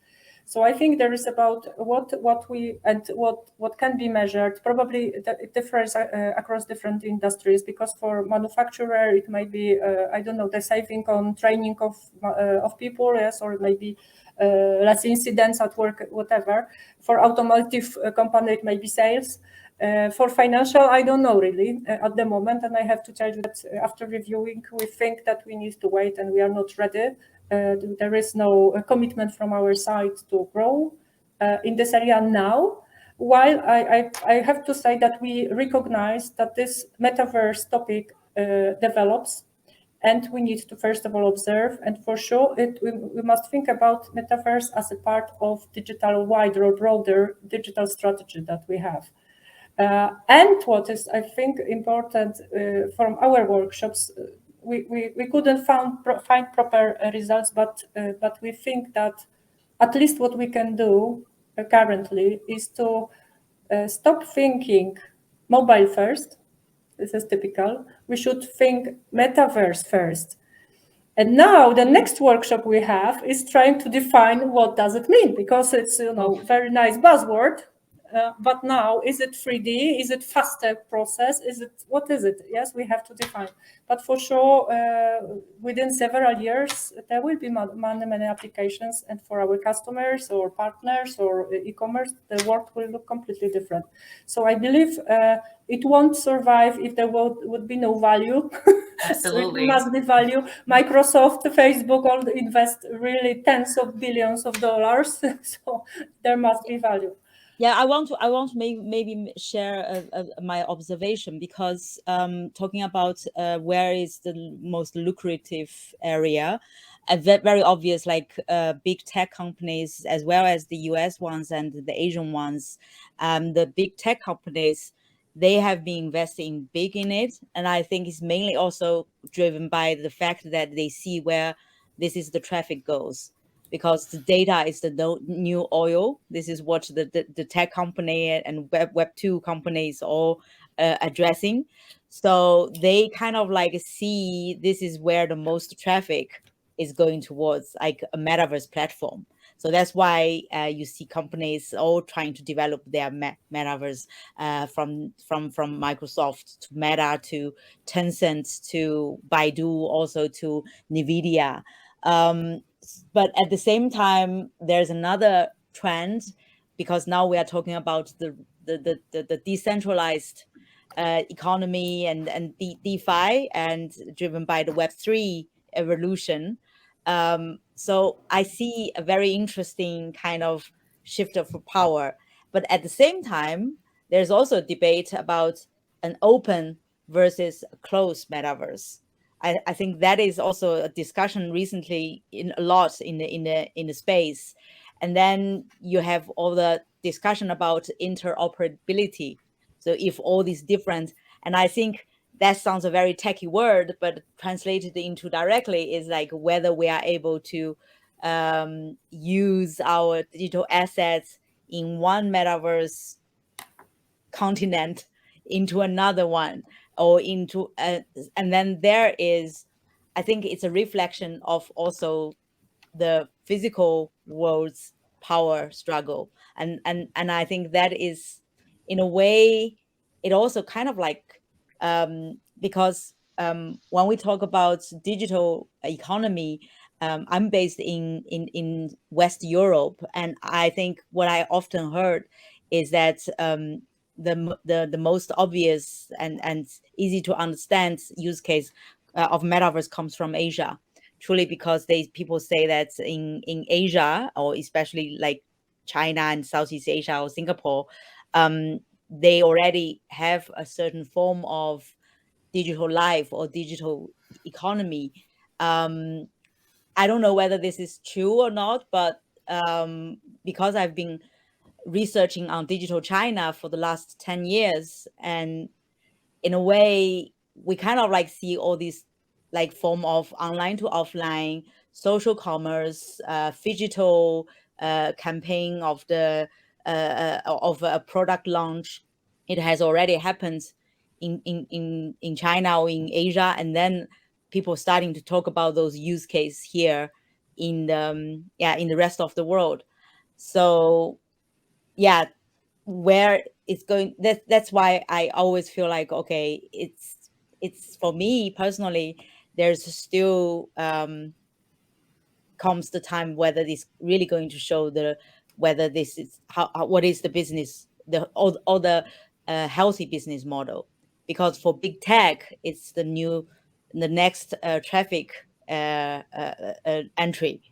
So I think there is about what we and what can be measured. Probably it differs across different industries, because for manufacturer it might be I don't know, the saving on training of people, yes, or maybe less incidents at work, whatever. For automotive company it may be sales. For financial, I don't know really at the moment, and I have to tell you that after reviewing, we think that we need to wait, and we are not ready. There is no commitment from our side to grow in this area now. While I have to say that we recognize that this metaverse topic develops, and we need to first of all observe, and for sure we must think about metaverse as a part of digital wider or broader digital strategy that we have. And what is, I think, important from our workshops, we couldn't find proper results, but we think that at least what we can do currently is to stop thinking mobile first. This is typical. We should think metaverse first. And now the next workshop we have is trying to define what does it mean, because it's very nice buzzword. But now, is it 3D? Is it faster process? What is it? Yes, we have to define. But for sure, within several years, there will be many applications, and for our customers or partners or e-commerce, the world will look completely different. So I believe it won't survive if there would be no value. Absolutely. So it must be value. Microsoft, Facebook all invest really tens of billions of dollars. So there must be value. Yeah, I want to maybe share my observation, because talking about where is the most lucrative area, very obvious, like big tech companies as well as the US ones and the Asian ones. The big tech companies, they have been investing big in it, and I think it's mainly also driven by the fact that they see where this is the traffic goes. Because the data is the new oil. This is what the tech company and Web 2 companies all addressing. So they kind of like see this is where the most traffic is going towards, like a metaverse platform. So that's why you see companies all trying to develop their metaverse, from Microsoft to Meta to Tencent to Baidu, also to Nvidia. But at the same time, there's another trend, because now we are talking about the decentralized economy and DeFi, and driven by the Web3 evolution. So I see a very interesting kind of shift of power. But at the same time, there's also a debate about an open versus a closed metaverse. I think that is also a discussion recently in a lot in the space. And then you have all the discussion about interoperability. So if all these different, and I think that sounds a very techy word, but translated into directly is like whether we are able to use our digital assets in one metaverse continent into another one, or into and then there is, I think it's a reflection of also the physical world's power struggle. And I think that is, in a way, it also kind of like, because when we talk about digital economy, I'm based in West Europe, and I think what I often heard is that the most obvious and easy to understand use case of metaverse comes from Asia, truly, because people say that in Asia, or especially like China and Southeast Asia or Singapore, they already have a certain form of digital life or digital economy. I don't know whether this is true or not, but because I've been researching on digital China for the last 10 years, and in a way, we kind of like see all these like form of online to offline, social commerce, phygital campaign of a product launch. It has already happened in China or in Asia, and then people starting to talk about those use cases here in the rest of the world. So yeah, where it's going, that's why I always feel like, okay, it's for me personally, there's still comes the time whether this really going to show whether this is what is the business, or the healthy business model. Because for big tech, it's the next traffic entry.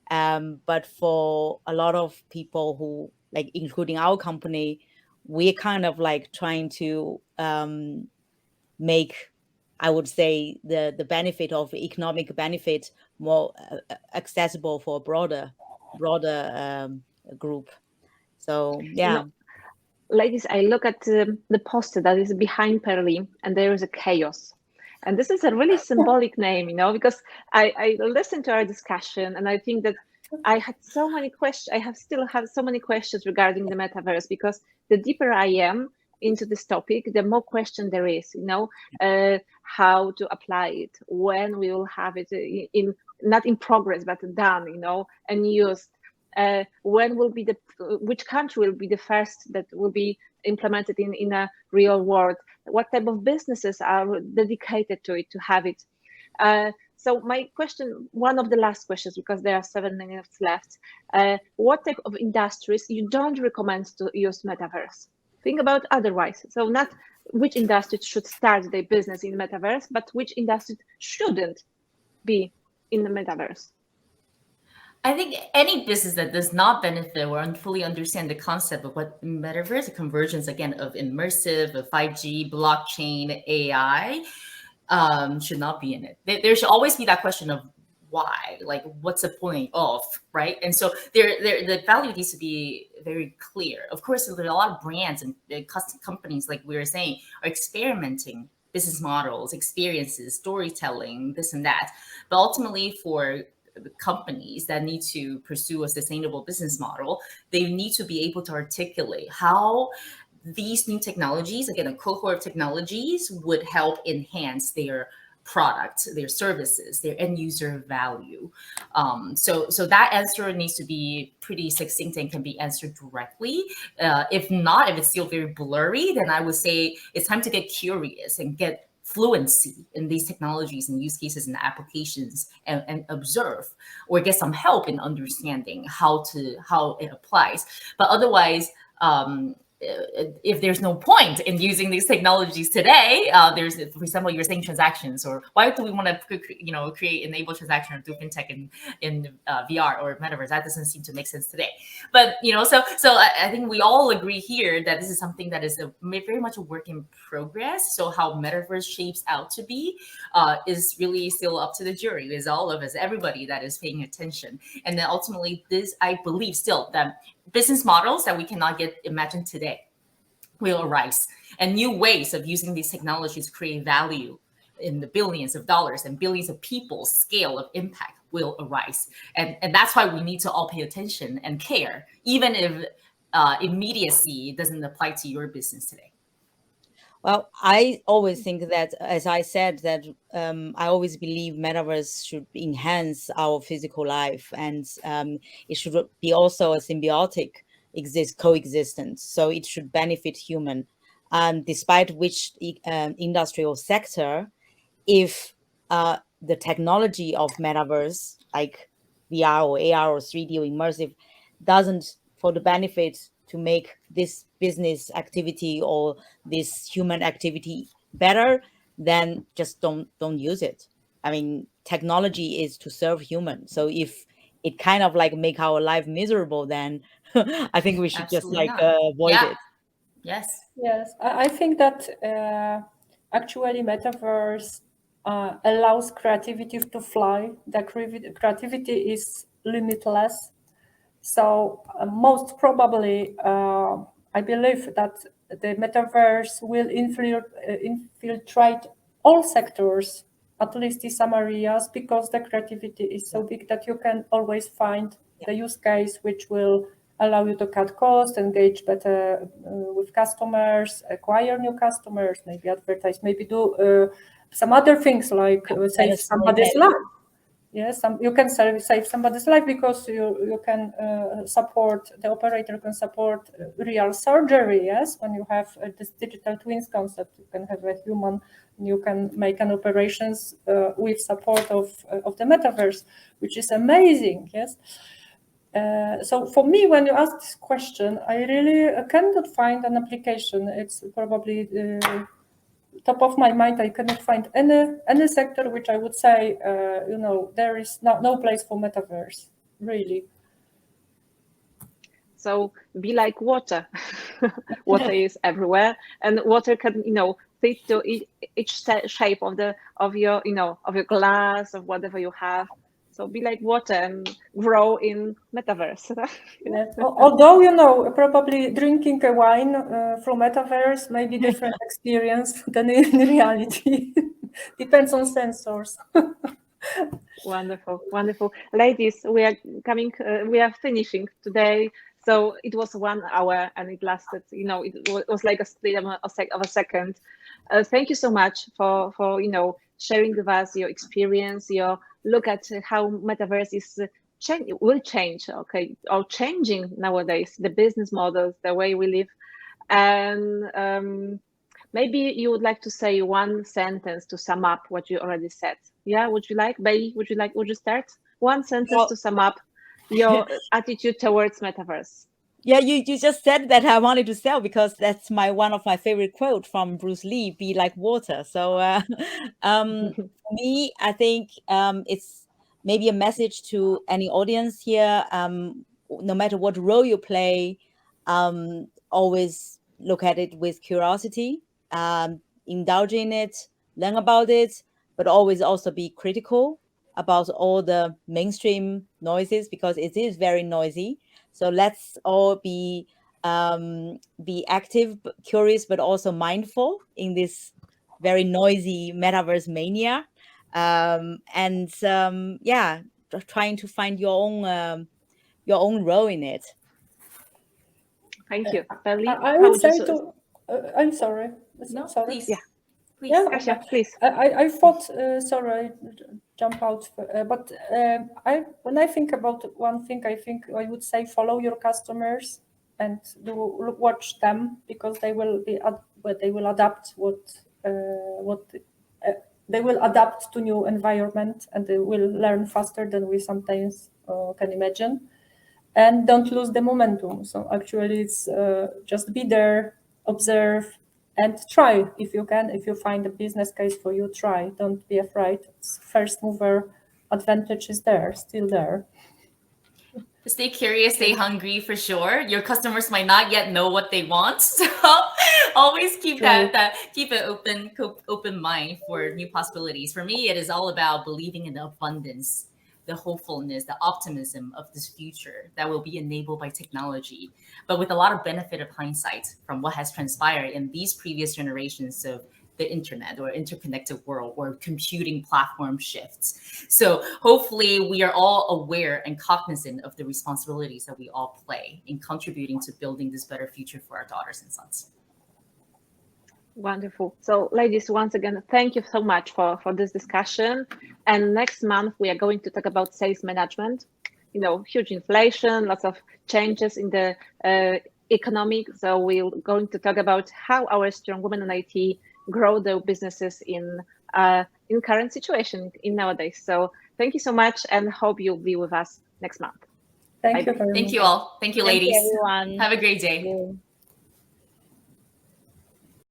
But for a lot of people who, like, including our company, we're kind of like trying to make, I would say, the benefit of economic benefit more accessible for a broader group. So yeah. Ladies, I look at the poster that is behind Pearly, and there is a chaos. And this is a really symbolic name, because I listened to our discussion, and I think that I had so many questions. I still have so many questions regarding the metaverse, because the deeper I am into this topic, the more question there is, how to apply it, when we will have it in not in progress, but done, and used. When will be which country will be the first that will be implemented in a real world? What type of businesses are dedicated to it, to have it? So my question, one of the last questions, because there are 7 minutes left, what type of industries you don't recommend to use metaverse? Think about otherwise. So not which industry should start their business in metaverse, but which industry shouldn't be in the metaverse. I think any business that does not benefit or fully understand the concept of what metaverse, the convergence again of immersive, of 5G, blockchain, AI, should not be in it. There should always be that question of why, like what's the point of, right? And so the value needs to be very clear. Of course, there are a lot of brands and custom companies, like we were saying, are experimenting business models, experiences, storytelling, this and that. But ultimately, for the companies that need to pursue a sustainable business model, they need to be able to articulate how these new technologies, again, a cohort of technologies, would help enhance their product, their services, their end user value. So that answer needs to be pretty succinct and can be answered directly. If not, if it's still very blurry, then I would say it's time to get curious and get fluency in these technologies and use cases and applications, and observe or get some help in understanding how it applies. But otherwise, if there's no point in using these technologies today, there's, for example, you're saying transactions, or why do we want to enable transaction or do fintech in VR or metaverse? That doesn't seem to make sense today. But so I think we all agree here that this is something that is very much a work in progress. So how metaverse shapes out to be is really still up to the jury. Is all of us, everybody that is paying attention. And then ultimately, this, I believe still that business models that we cannot imagine today will arise, and new ways of using these technologies to create value in the billions of dollars and billions of people's scale of impact will arise. And that's why we need to all pay attention and care, even if immediacy doesn't apply to your business today. Well, I always think that, as I said, that I always believe metaverse should enhance our physical life, and it should be also a symbiotic coexistence. So it should benefit human, despite which industrial sector, if the technology of metaverse, like VR or AR or 3D or immersive, doesn't for the benefit to make this business activity or this human activity better, then just don't use it. I mean, technology is to serve humans. So if it kind of like make our life miserable, then I think we should Absolutely just avoid it. Yes. Yes, I think that actually metaverse allows creativity to fly. The creativity is limitless. So most probably, I believe that the metaverse will infiltrate all sectors, at least in some areas, because the creativity is so big that you can always find the use case which will allow you to cut costs, engage better with customers, acquire new customers, maybe advertise, maybe do some other things like save somebody's life. Yes, you can save somebody's life because you can support, the operator can support real surgery. Yes, when you have this digital twins concept, you can have a human, you can make an operations with support of the metaverse, which is amazing. Yes. So for me, when you ask this question, I really cannot find an application. It's probably top of my mind. I cannot find any sector which I would say, there is no place for metaverse, really. So be like water. Water is everywhere, and water can, fit to each shape of your glass, of whatever you have. So be like water and grow in metaverse. Although, probably drinking a wine from metaverse may be different experience than in reality. Depends on sensors. Wonderful, wonderful. Ladies, we are finishing today. So it was 1 hour and it lasted, it was like a split of a second. Thank you so much for sharing with us your experience, your look at how metaverse will change, or changing nowadays, the business models, the way we live. And maybe you would like to say one sentence to sum up what you already said. Yeah, would you like, Bei? Would you start? One sentence to sum up your attitude towards metaverse. Yeah, you just said that I wanted to sell, because that's one of my favorite quote from Bruce Lee, be like water. So for me, I think it's maybe a message to any audience here. No matter what role you play, always look at it with curiosity, indulge in it, learn about it, but always also be critical about all the mainstream noises, because it is very noisy. So let's all be active, curious, but also mindful in this very noisy metaverse mania. Trying to find your own role in it. Thank you. Pearly, I would say I'm sorry. No, sorry. please. Yeah. Please. Yeah, Kasia, please. I thought, sorry, I jump out, but when I think about one thing, I think I would say follow your customers and watch them, because they will adapt they will adapt to new environment, and they will learn faster than we sometimes can imagine. And don't lose the momentum. So actually, it's just be there, observe, and try if you can. If you find a business case for you, try. Don't be afraid. It's first mover advantage is there, still there. Stay curious, stay hungry for sure. Your customers might not yet know what they want, so always keep keep an open mind for new possibilities. For me, it is all about believing in the abundance, the hopefulness, the optimism of this future that will be enabled by technology, but with a lot of benefit of hindsight from what has transpired in these previous generations of the internet or interconnected world or computing platform shifts. So hopefully we are all aware and cognizant of the responsibilities that we all play in contributing to building this better future for our daughters and sons. Wonderful. So ladies, once again, thank you so much for this discussion. And next month, we are going to talk about sales management. You know, huge inflation, lots of changes in the economy. So we're going to talk about how our strong women in IT grow their businesses in current situation in nowadays. So thank you so much, and hope you'll be with us next month. Thank you very much. Thank you all. Thank you, ladies. Thank you, everyone. Have a great day. Thank you.